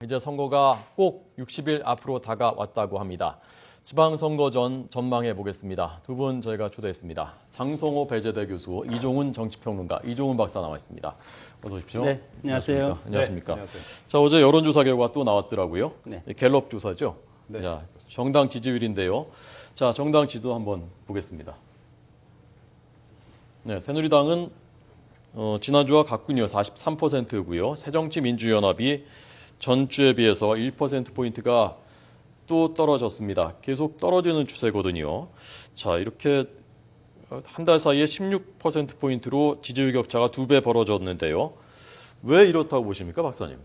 이제 선거가 꼭 60일 앞으로 다가왔다고 합니다. 지방선거 전 전망해 보겠습니다. 두 분 저희가 초대했습니다. 장성호 배재대 교수, 이종훈 정치평론가, 이종훈 박사 나와 있습니다. 어서 오십시오. 네, 안녕하세요. 안녕하십니까. 네, 안녕하세요. 자, 어제 여론조사 결과 또 나왔더라고요. 네. 갤럽 조사죠. 네. 자, 정당 지지율인데요. 자, 정당 지도 한번 보겠습니다. 네, 새누리당은 지난주와 같군요. 43%고요. 새정치민주연합이 전주에 비해서 1%포인트가 또 떨어졌습니다. 계속 떨어지는 추세거든요. 자, 이렇게 한 달 사이에 16%포인트로 지지율 격차가 2배 벌어졌는데요. 왜 이렇다고 보십니까, 박사님?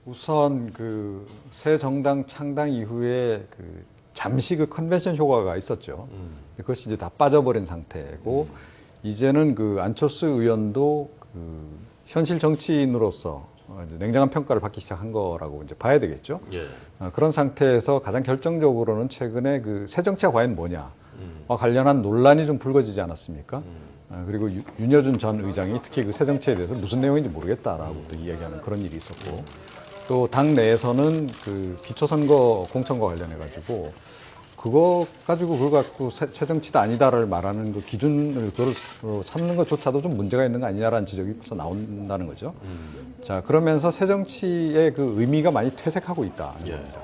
우선 그 새 정당 창당 이후에 그 잠시 그 컨벤션 효과가 있었죠. 그것이 이제 다 빠져버린 상태고 이제는 그 안철수 의원도 그 현실 정치인으로서 이제 냉정한 평가를 받기 시작한 거라고 이제 봐야 되겠죠. 예. 그런 상태에서 가장 결정적으로는 최근에 그 새 정치가 과연 뭐냐와 관련한 논란이 좀 불거지지 않았습니까? 그리고 윤여준 전 의장이 특히 그 새 정치에 대해서 무슨 내용인지 모르겠다라고 또 이야기하는 그런 일이 있었고, 또 당 내에서는 그 기초선거 공천과 관련해 가지고 그거 가지고 그걸 갖고 새 정치다 아니다를 말하는 그 기준을 그걸 삼는 것조차도 좀 문제가 있는 거 아니냐라는 지적이 벌써 나온다는 거죠. 자, 그러면서 새 정치의 그 의미가 많이 퇴색하고 있다는 겁니다.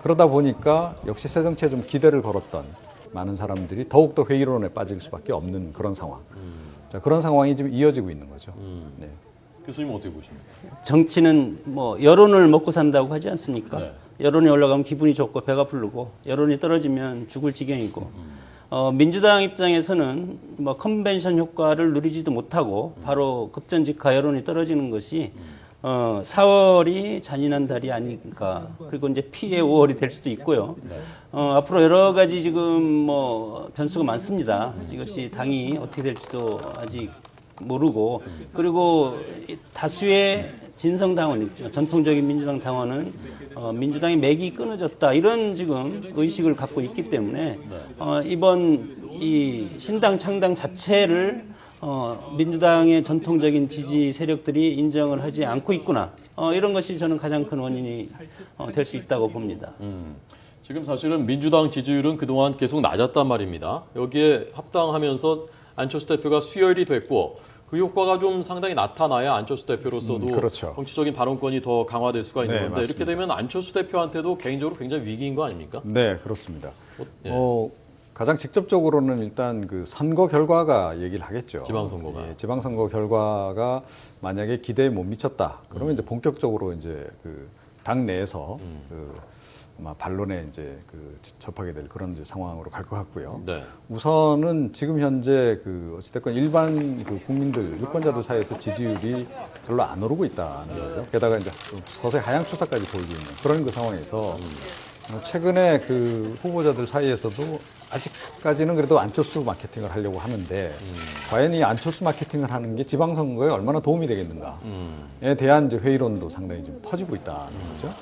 그러다 보니까 역시 새 정치에 좀 기대를 걸었던 많은 사람들이 더욱더 회의론에 빠질 수밖에 없는 그런 상황. 자, 그런 상황이 지금 이어지고 있는 거죠. 네. 교수님 어떻게 보십니까? 정치는 뭐 여론을 먹고 산다고 하지 않습니까? 네. 여론이 올라가면 기분이 좋고 배가 부르고 여론이 떨어지면 죽을 지경이고 민주당 입장에서는 뭐 컨벤션 효과를 누리지도 못하고 바로 급전직하 여론이 떨어지는 것이 4월이 잔인한 달이 아닐까. 그리고 이제 피해 5월이 될 수도 있고요. 앞으로 여러 가지 지금 뭐 변수가 많습니다. 이것이 당이 어떻게 될지도 아직 모르고, 그리고 다수의 진성 당원 있죠. 전통적인 민주당 당원은 민주당의 맥이 끊어졌다, 이런 지금 의식을 갖고 있기 때문에 이번 이 신당 창당 자체를 민주당의 전통적인 지지 세력들이 인정을 하지 않고 있구나. 이런 것이 저는 가장 큰 원인이 될 수 있다고 봅니다. 지금 사실은 민주당 지지율은 그동안 계속 낮았단 말입니다. 여기에 합당하면서 안철수 대표가 수혈이 됐고 그 효과가 좀 상당히 나타나야 안철수 대표로서도 그렇죠. 정치적인 발언권이 더 강화될 수가 있는 네, 건데, 맞습니다. 이렇게 되면 안철수 대표한테도 개인적으로 굉장히 위기인 거 아닙니까? 네, 그렇습니다. 예. 가장 직접적으로는 일단 그 선거 결과가 얘기를 하겠죠. 지방선거가. 예, 지방선거 결과가 만약에 기대에 못 미쳤다, 그러면 이제 본격적으로 이제 그 당 내에서 그 아마 반론에 이제 그 접하게 될 그런 이제 상황으로 갈 것 같고요. 네. 우선은 지금 현재 그 어찌됐건 일반 그 국민들, 유권자들 사이에서 지지율이 별로 안 오르고 있다는 거죠. 게다가 이제 서서히 하향 추세까지 보이고 있는 그런 그 상황에서 최근에 그 후보자들 사이에서도 아직까지는 그래도 안철수 마케팅을 하려고 하는데 과연 이 안철수 마케팅을 하는 게 지방선거에 얼마나 도움이 되겠는가에 대한 이제 회의론도 상당히 좀 퍼지고 있다는 거죠.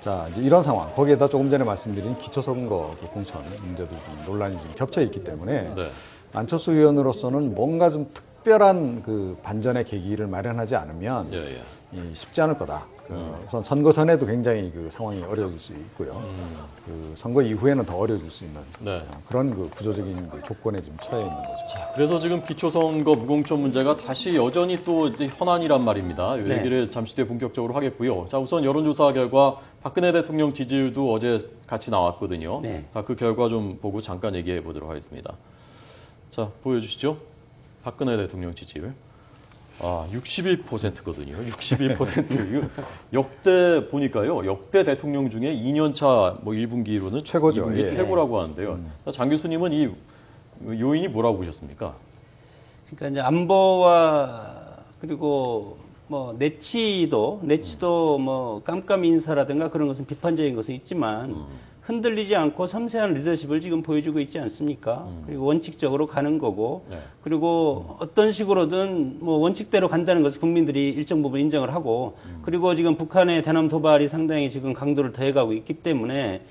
자, 이제 이런 상황, 거기에다 조금 전에 말씀드린 기초선거 그 공천 문제도 좀 논란이 지금 겹쳐 있기 때문에 네. 안철수 의원으로서는 뭔가 좀 특별한 그 반전의 계기를 마련하지 않으면 예, 예. 쉽지 않을 거다. 우선 선거 전에도 굉장히 그 상황이 어려워질 수 있고요. 그 선거 이후에는 더 어려워질 수 있는 네. 그런 그 구조적인 그 조건에 지금 처해 있는 거죠. 그래서 지금 기초선거 무공천 문제가 다시 여전히 또 이제 현안이란 말입니다. 이 네. 얘기를 잠시 뒤에 본격적으로 하겠고요. 자, 우선 여론조사 결과 박근혜 대통령 지지율도 어제 같이 나왔거든요. 네. 자, 그 결과 좀 보고 잠깐 얘기해 보도록 하겠습니다. 자, 보여주시죠. 박근혜 대통령 지지율. 61%거든요. 61%. 역대 보니까요. 역대 대통령 중에 2년차 뭐 1분기로는 최고죠. 2분기 예. 최고라고 하는데요. 장 교수님은 이 요인이 뭐라고 보셨습니까? 그러니까 이제 안보와 그리고 뭐 내치도 뭐 깜깜이 인사라든가 그런 것은 비판적인 것은 있지만 흔들리지 않고 섬세한 리더십을 지금 보여주고 있지 않습니까? 그리고 원칙적으로 가는 거고, 네. 그리고 어떤 식으로든 뭐 원칙대로 간다는 것을 국민들이 일정 부분 인정을 하고, 그리고 지금 북한의 대남 도발이 상당히 지금 강도를 더해가고 있기 때문에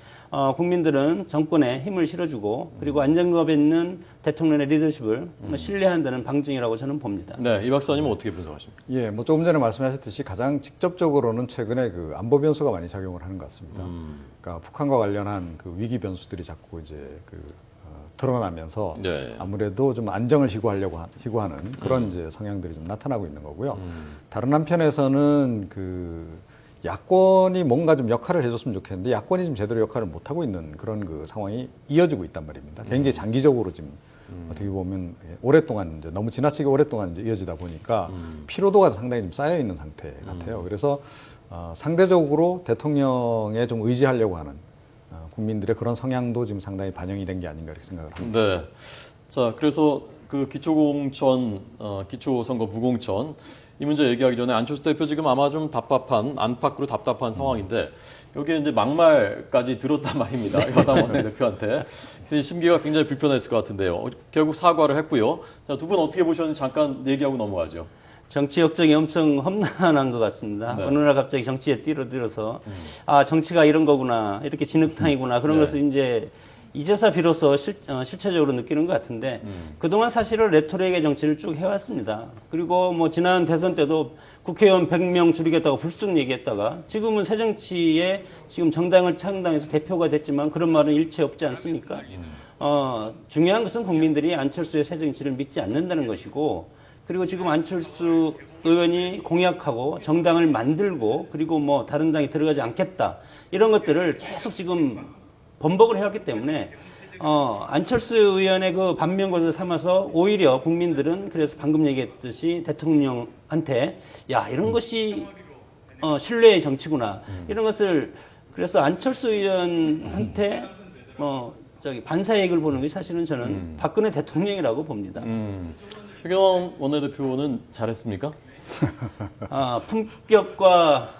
국민들은 정권에 힘을 실어주고 그리고 안정감 있는 대통령의 리더십을 신뢰한다는 방증이라고 저는 봅니다. 네, 이 박사님은 어떻게 분석하십니까? 예, 뭐 조금 전에 말씀하셨듯이 가장 직접적으로는 최근에 그 안보 변수가 많이 작용을 하는 것 같습니다. 그러니까 북한과 관련한 그 위기 변수들이 자꾸 이제 드러나면서 네. 아무래도 좀 안정을 희구하는 그런 이제 성향들이 좀 나타나고 있는 거고요. 다른 한편에서는 그 야권이 뭔가 좀 역할을 해줬으면 좋겠는데 야권이 좀 제대로 역할을 못 하고 있는 그런 그 상황이 이어지고 있단 말입니다. 굉장히 장기적으로 지금 어떻게 보면 오랫동안 이제 너무 지나치게 오랫동안 이제 이어지다 보니까 피로도가 상당히 좀 쌓여 있는 상태 같아요. 그래서 상대적으로 대통령에 좀 의지하려고 하는 국민들의 그런 성향도 지금 상당히 반영이 된 게 아닌가 이렇게 생각을 합니다. 네. 자, 그래서 그 기초공천, 기초선거 무공천 이 문제 얘기하기 전에 안철수 대표 지금 아마 좀 안팎으로 답답한 상황인데 여기에 이제 막말까지 들었단 말입니다. 여당 원내대표한테. 그래서 심기가 굉장히 불편했을 것 같은데요. 결국 사과를 했고요. 자, 두 분 어떻게 보셨는지 잠깐 얘기하고 넘어가죠. 정치 역정이 엄청 험난한 것 같습니다. 네. 어느 날 갑자기 정치에 뛰어들어서 아 정치가 이런 거구나 이렇게 진흙탕이구나 그런 네. 것을 이제서 비로소 실체적으로 느끼는 것 같은데 그동안 사실은 레토릭의 정치를 쭉 해왔습니다. 그리고 뭐 지난 대선 때도 국회의원 100명 줄이겠다고 불쑥 얘기했다가 지금은 새정치에 지금 정당을 창당해서 대표가 됐지만 그런 말은 일체 없지 않습니까? 중요한 것은 국민들이 안철수의 새정치를 믿지 않는다는 것이고 그리고 지금 안철수 의원이 공약하고 정당을 만들고 그리고 뭐 다른 당에 들어가지 않겠다 이런 것들을 계속 지금 번복을 해왔기 때문에 안철수 의원의 그 반면교사를 삼아서 오히려 국민들은 그래서 방금 얘기했듯이 대통령한테 야 이런 것이 신뢰의 정치구나 이런 것을 그래서 안철수 의원한테 반사이익을 보는 게 사실은 저는 박근혜 대통령이라고 봅니다. 최경환 원내대표는 잘했습니까? 품격과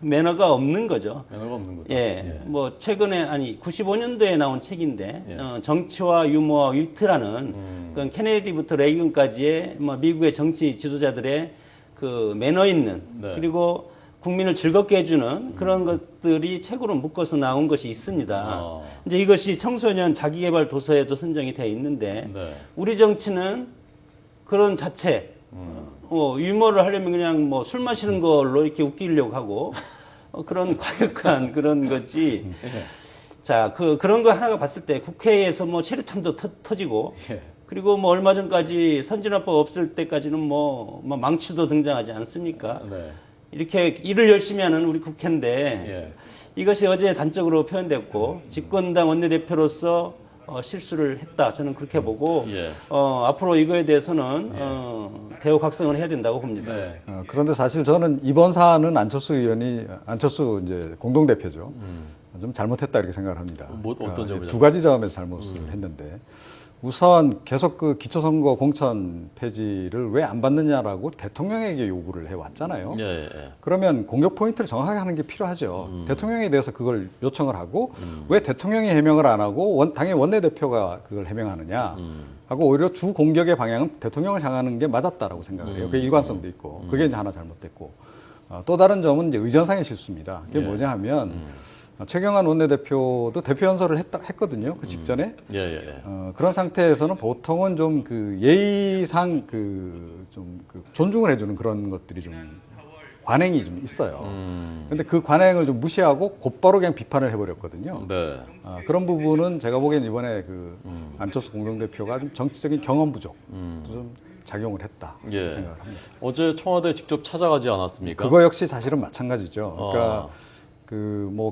매너가 없는 거죠. 매너가 없는 거죠. 예, 뭐 최근에 95년도에 나온 책인데 정치와 유머와 위트라는 그건 케네디부터 레이건까지의 뭐 미국의 정치 지도자들의 그 매너 있는 네. 그리고 국민을 즐겁게 해주는 그런 것들이 책으로 묶어서 나온 것이 있습니다. 이제 이것이 청소년 자기개발 도서에도 선정이 돼 있는데 네. 우리 정치는 그런 자체 유머를 하려면 그냥 뭐 술 마시는 걸로 이렇게 웃기려고 하고 그런 과격한 그런 거지. 자, 그런 거 하나가 봤을 때 국회에서 뭐 체류탄도 터지고 그리고 뭐 얼마 전까지 선진화법 없을 때까지는 뭐 망치도 등장하지 않습니까? 네. 이렇게 일을 열심히 하는 우리 국회인데 이것이 어제 단적으로 표현됐고 집권당 원내대표로서 실수를 했다. 저는 그렇게 보고 앞으로 이거에 대해서는 대우각성을 해야 된다고 봅니다. 네. 그런데 사실 저는 이번 사안은 안철수 이제 공동대표죠. 좀 잘못했다 이렇게 생각을 합니다. 어떤 점을 두 가지 점에서 잘못을 했는데 우선 계속 그 기초선거 공천 폐지를 왜 안 받느냐라고 대통령에게 요구를 해왔잖아요. 그러면 공격 포인트를 정확하게 하는 게 필요하죠. 대통령에 대해서 그걸 요청을 하고 왜 대통령이 해명을 안 하고 당연히 원내대표가 그걸 해명하느냐 하고 오히려 주 공격의 방향은 대통령을 향하는 게 맞았다라고 생각을 해요. 그게 일관성도 있고 그게 이제 하나 잘못됐고 또 다른 점은 이제 의전상의 실수입니다. 그게 뭐냐 하면 최경환 원내대표도 대표 연설을 했거든요. 그 직전에. 그런 상태에서는 보통은 좀 그 예의상 존중을 해주는 그런 것들이 좀 관행이 좀 있어요. 근데 그 관행을 좀 무시하고 곧바로 그냥 비판을 해버렸거든요. 네. 그런 부분은 제가 보기엔 이번에 안철수 공동대표가 좀 정치적인 경험 부족 좀 작용을 했다 생각을 합니다. 어제 청와대 직접 찾아가지 않았습니까? 그거 역시 사실은 마찬가지죠. 그러니까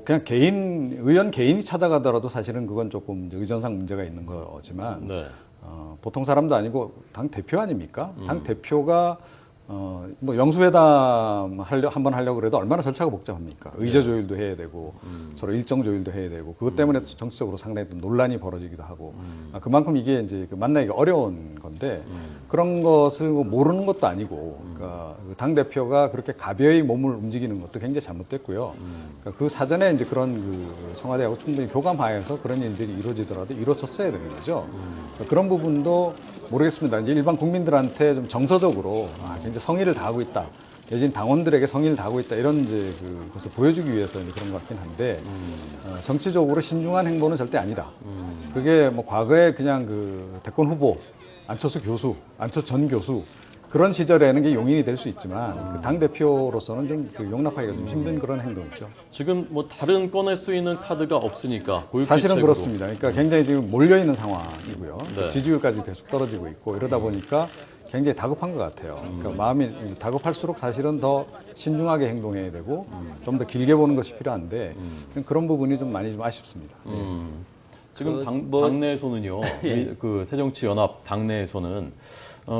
그냥 의원 개인이 찾아가더라도 사실은 그건 조금 이제 의전상 문제가 있는 거지만 보통 사람도 아니고 당 대표 아닙니까? 당 대표가 뭐 영수회담 한번 하려고 그래도 얼마나 절차가 복잡합니까? 의제 조율도 해야 되고 서로 일정 조율도 해야 되고 그것 때문에 정치적으로 상당히 또 논란이 벌어지기도 하고 그만큼 이게 이제 만나기가 어려운 건데 그런 것을 모르는 것도 아니고 그러니까 당 대표가 그렇게 가벼이 몸을 움직이는 것도 굉장히 잘못됐고요. 그러니까 그 사전에 이제 그런 청와대하고 충분히 교감하에서 그런 일들이 이루어지더라도 이루어졌어야 되는 거죠. 그러니까 그런 부분도 모르겠습니다. 이제 일반 국민들한테 좀 정서적으로 굉장히 성의를 다하고 있다 내지는 당원들에게 성의를 다하고 있다 이런 이제 그것을 보여주기 위해서 이제 그런 것 같긴 한데 정치적으로 신중한 행보는 절대 아니다. 그게 뭐 과거에 그냥 그 대권 후보 안철수 교수, 안철수 전 교수 그런 시절에는 게 용인이 될 수 있지만 그 당 대표로서는 좀 그 용납하기가 좀 힘든 그런 행동이죠. 지금 뭐 다른 꺼낼 수 있는 카드가 없으니까 사실은 고육지책으로. 그렇습니다. 그러니까 굉장히 지금 몰려 있는 상황이고요. 네. 지지율까지 계속 떨어지고 있고 이러다 보니까 굉장히 다급한 것 같아요. 그러니까 마음이 다급할수록 사실은 더 신중하게 행동해야 되고 좀 더 길게 보는 것이 필요한데 그런 부분이 좀 많이 좀 아쉽습니다. 지금 뭐- 당내에서는요, 그 새정치연합 당내에서는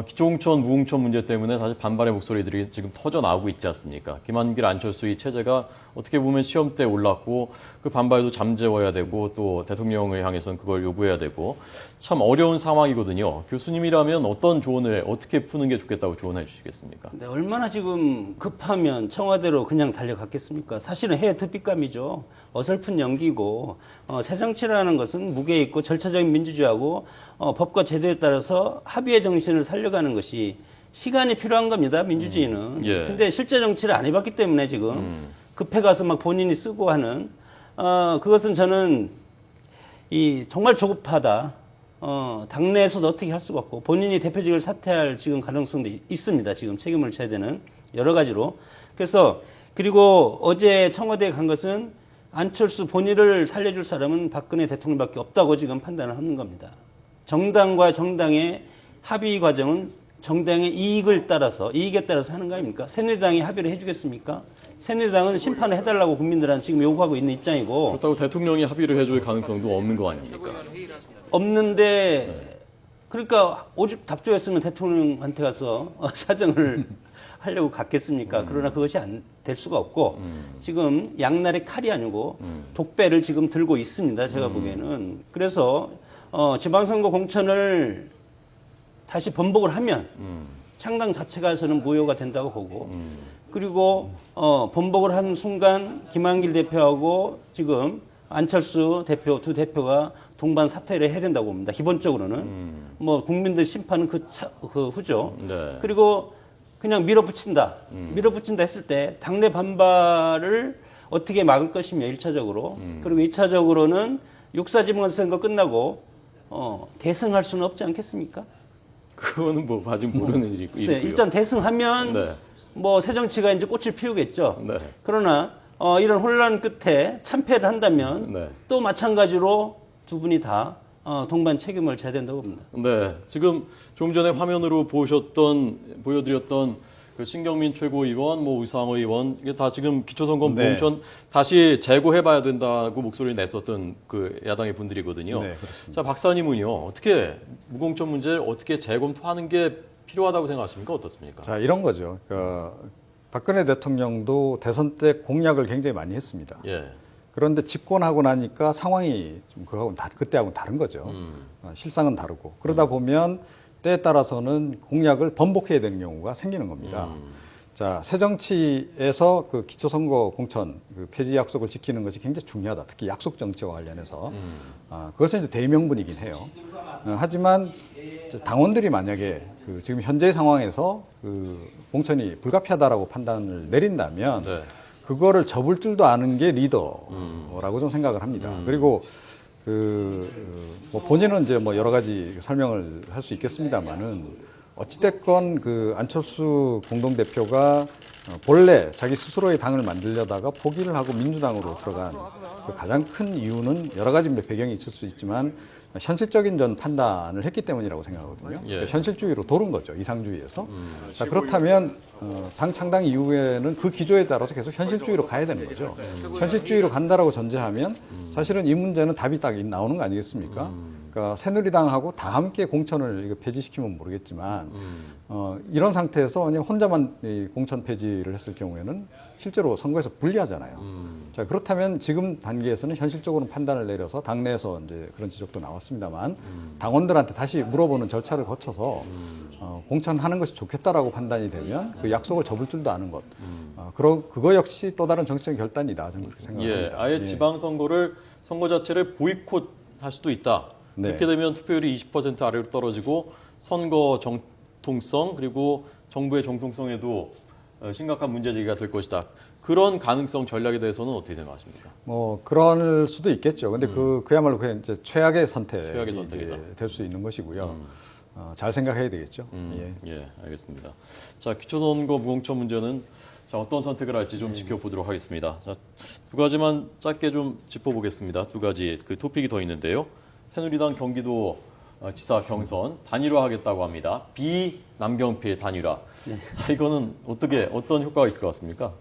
기초공천, 무공천 문제 때문에 사실 반발의 목소리들이 지금 터져 나오고 있지 않습니까? 김한길, 안철수 이 체제가 어떻게 보면 시험대에 올랐고 그 반발도 잠재워야 되고 또 대통령을 향해서는 그걸 요구해야 되고 참 어려운 상황이거든요. 교수님이라면 어떤 조언을 어떻게 푸는 게 좋겠다고 조언해 주시겠습니까? 근데 얼마나 지금 급하면 청와대로 그냥 달려갔겠습니까? 사실은 해외 특비감이죠. 어설픈 연기고 새정치라는 것은 무게 있고 절차적인 민주주의하고 법과 제도에 따라서 합의의 정신을 살려가는 것이 시간이 필요한 겁니다. 민주주의는. 예. 근데 실제 정치를 안 해봤기 때문에 지금 급해 가서 막 본인이 쓰고 하는 그것은 저는 정말 조급하다. 당내에서도 어떻게 할 수가 없고 본인이 대표직을 사퇴할 지금 가능성도 있습니다. 지금 책임을 져야 되는 여러 가지로. 그래서 그리고 어제 청와대에 간 것은 안철수 본인을 살려줄 사람은 박근혜 대통령밖에 없다고 지금 판단을 하는 겁니다. 정당과 정당의 합의 과정은 정당의 이익에 따라서 하는 거 아닙니까? 새누리당이 합의를 해주겠습니까? 새누리당은 심판을 해달라고 국민들한테 지금 요구하고 있는 입장이고 그렇다고 대통령이 합의를 해줄 가능성도 없는 거 아닙니까? 없는데 그러니까 오죽 답조했으면 대통령한테 가서 사정을 하려고 갔겠습니까? 그러나 그것이 안 될 수가 없고 지금 양날의 칼이 아니고 독배를 지금 들고 있습니다. 제가 보기에는. 그래서 지방선거 공천을 다시 번복을 하면 창당 자체가 저는 무효가 된다고 보고 그리고 번복을 하는 순간 김한길 대표하고 지금 안철수 대표 두 대표가 동반 사퇴를 해야 된다고 봅니다. 기본적으로는 뭐 국민들 심판은 그 후죠. 네. 그리고 그냥 밀어붙인다 했을 때 당내 반발을 어떻게 막을 것이며 1차적으로 그리고 2차적으로는 육사지방선거 끝나고 대승할 수는 없지 않겠습니까? 그거는 뭐 아직 모르는 일이고요. 네, 일단 대승하면 네. 뭐 새정치가 이제 꽃을 피우겠죠. 네. 그러나 이런 혼란 끝에 참패를 한다면 네. 또 마찬가지로 두 분이 다 동반 책임을 져야 된다고 봅니다. 네, 지금 조금 전에 화면으로 보여드렸던 그 신경민 최고위원, 뭐 우상호 의원 이게 다 지금 기초선거 네. 무공천 다시 재고해봐야 된다고 목소리를 냈었던 그 야당의 분들이거든요. 네, 그렇습니다. 자, 박사님은요, 어떻게 무공천 문제를 어떻게 재검토하는 게 필요하다고 생각하십니까? 어떻습니까? 자, 이런 거죠. 그러니까 박근혜 대통령도 대선 때 공약을 굉장히 많이 했습니다. 예, 그런데 집권하고 나니까 상황이 좀 그때하고는 다른 거죠. 실상은 다르고. 그러다 보면 때에 따라서는 공약을 번복해야 되는 경우가 생기는 겁니다. 자, 새정치에서 그 기초선거 공천 그 폐지 약속을 지키는 것이 굉장히 중요하다. 특히 약속 정치와 관련해서. 그것은 이제 대명분이긴 해요. 하지만 당원들이 만약에 그 지금 현재 상황에서 그 공천이 불가피하다라고 판단을 내린다면 네. 그거를 접을 줄도 아는 게 리더라고 좀 생각을 합니다. 그리고 뭐 본인은 이제 뭐 여러 가지 설명을 할 수 있겠습니다만은 어찌됐건 그 안철수 공동대표가 본래 자기 스스로의 당을 만들려다가 포기를 하고 민주당으로 들어간 그 가장 큰 이유는 여러 가지 배경이 있을 수 있지만 현실적인 전 판단을 했기 때문이라고 생각하거든요. 예. 현실주의로 도른 거죠. 이상주의에서. 자, 그렇다면 당 창당 이후에는 그 기조에 따라서 계속 현실주의로 가야 되는 거죠. 현실주의로 간다라고 전제하면 사실은 이 문제는 답이 딱 나오는 거 아니겠습니까? 그러니까 새누리당하고 다 함께 공천을 이거 폐지시키면 모르겠지만 이런 상태에서 그냥 혼자만 이 공천 폐지를 했을 경우에는 실제로 선거에서 불리하잖아요. 자, 그렇다면 지금 단계에서는 현실적으로 판단을 내려서 당내에서 이제 그런 지적도 나왔습니다만 당원들한테 다시 물어보는 절차를 거쳐서 공천하는 것이 좋겠다라고 판단이 되면 그 약속을 접을 줄도 아는 것. 그거 역시 또 다른 정치적 결단이다. 저는 그렇게 생각합니다. 예, 아예 지방선거를 선거 자체를 보이콧할 수도 있다. 네. 그렇게 되면 투표율이 20% 아래로 떨어지고 선거 정통성 그리고 정부의 정통성에도 심각한 문제 제기가 될 것이다. 그런 가능성 전략에 대해서는 어떻게 생각하십니까? 뭐 그럴 수도 있겠죠. 근데 그야말로 그냥 이제 최악의 최악의 선택이다. 될 수 있는 것이고요. 잘 생각해야 되겠죠. 예, 알겠습니다. 자, 기초선거 무공천 문제는 자, 어떤 선택을 할지 좀 지켜보도록 하겠습니다. 자, 두 가지만 짧게 좀 짚어보겠습니다. 두 가지 그 토픽이 더 있는데요. 새누리당 경기도 지사 경선 단일화하겠다고 합니다. 비남경필 단일화. 자, 이거는 어떤 효과가 있을 것 같습니까?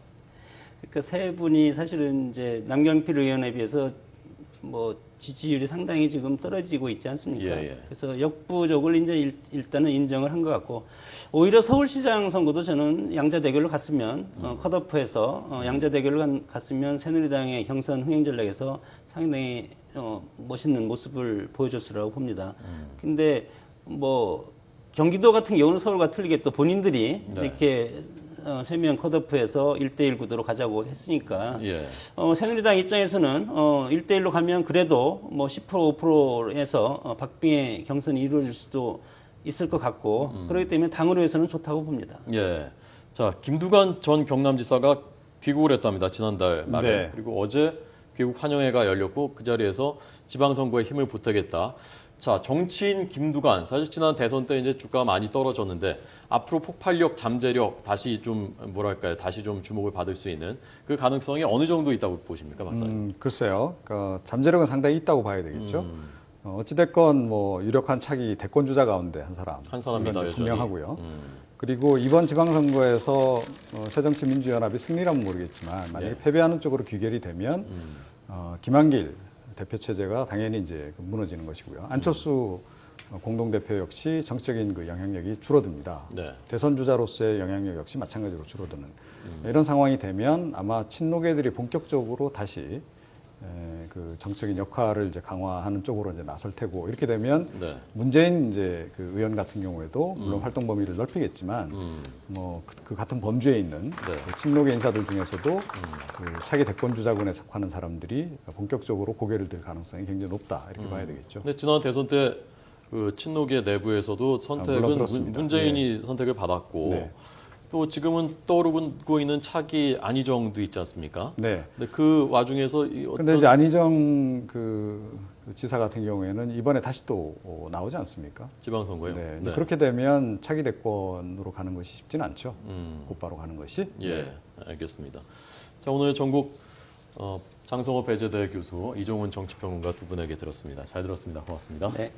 그러니까 세 분이 사실은 이제 남경필 의원에 비해서 뭐 지지율이 상당히 지금 떨어지고 있지 않습니까? 예. 그래서 역부족을 이제 일단은 인정을 한 것 같고, 오히려 서울시장 선거도 저는 양자 대결로 갔으면 컷오프해서 양자 대결로 갔으면 새누리당의 경선 흥행 전략에서 상당히 멋있는 모습을 보여줬으라고 봅니다. 근데 뭐 경기도 같은 경우는 서울과 틀리게 또 본인들이 네. 이렇게 3명 컷오프해서 1대1 구도로 가자고 했으니까 예. 새누리당 입장에서는 1대1로 가면 그래도 뭐 10% 5%에서 박빙의 경선이 이루어질 수도 있을 것 같고 그렇기 때문에 당으로 해서는 좋다고 봅니다. 예. 자, 김두관 전 경남지사가 귀국을 했답니다. 지난달 말에. 네. 그리고 어제 귀국 환영회가 열렸고 그 자리에서 지방선거에 힘을 보태겠다. 자, 정치인 김두관, 사실 지난 대선 때 이제 주가가 많이 떨어졌는데 앞으로 폭발력, 잠재력 다시 좀 뭐랄까요, 다시 좀 주목을 받을 수 있는 그 가능성이 어느 정도 있다고 보십니까, 박사님? 글쎄요. 그러니까 잠재력은 상당히 있다고 봐야 되겠죠. 어찌됐건 뭐 유력한 차기 대권 주자 가운데 한 사람이다, 이건 여전히. 분명하고요. 그리고 이번 지방선거에서 새정치민주연합이 승리라면 모르겠지만 만약에 네. 패배하는 쪽으로 귀결이 되면 김한길 대표 체제가 당연히 이제 무너지는 것이고요. 안철수 공동대표 역시 정치적인 그 영향력이 줄어듭니다. 네. 대선 주자로서의 영향력 역시 마찬가지로 줄어드는 이런 상황이 되면 아마 친노계들이 본격적으로 다시 그 정치적인 역할을 이제 강화하는 쪽으로 이제 나설 테고 이렇게 되면 네. 문재인 이제 그 의원 같은 경우에도 물론 활동 범위를 넓히겠지만 뭐 그 같은 범주에 있는 네. 그 친노계 인사들 중에서도 그 차기 대권 주자군에 속하는 사람들이 본격적으로 고개를 들 가능성이 굉장히 높다 이렇게 봐야 되겠죠. 근데 지난 대선 때 그 친노계 내부에서도 선택은 물론 그렇습니다. 문재인이 선택을 받았고 네. 또 지금은 떠오르고 있는 차기 안희정도 있지 않습니까? 네. 근데 그 와중에서 이 어떤 근데 이제 안희정 그 지사 같은 경우에는 이번에 다시 또 나오지 않습니까? 지방선거요? 네. 이제 그렇게 되면 차기 대권으로 가는 것이 쉽지는 않죠. 곧바로 가는 것이. 예, 알겠습니다. 자, 오늘 전국 장성호 배재대 교수, 이종훈 정치평론가 두 분에게 들었습니다. 잘 들었습니다. 고맙습니다. 네.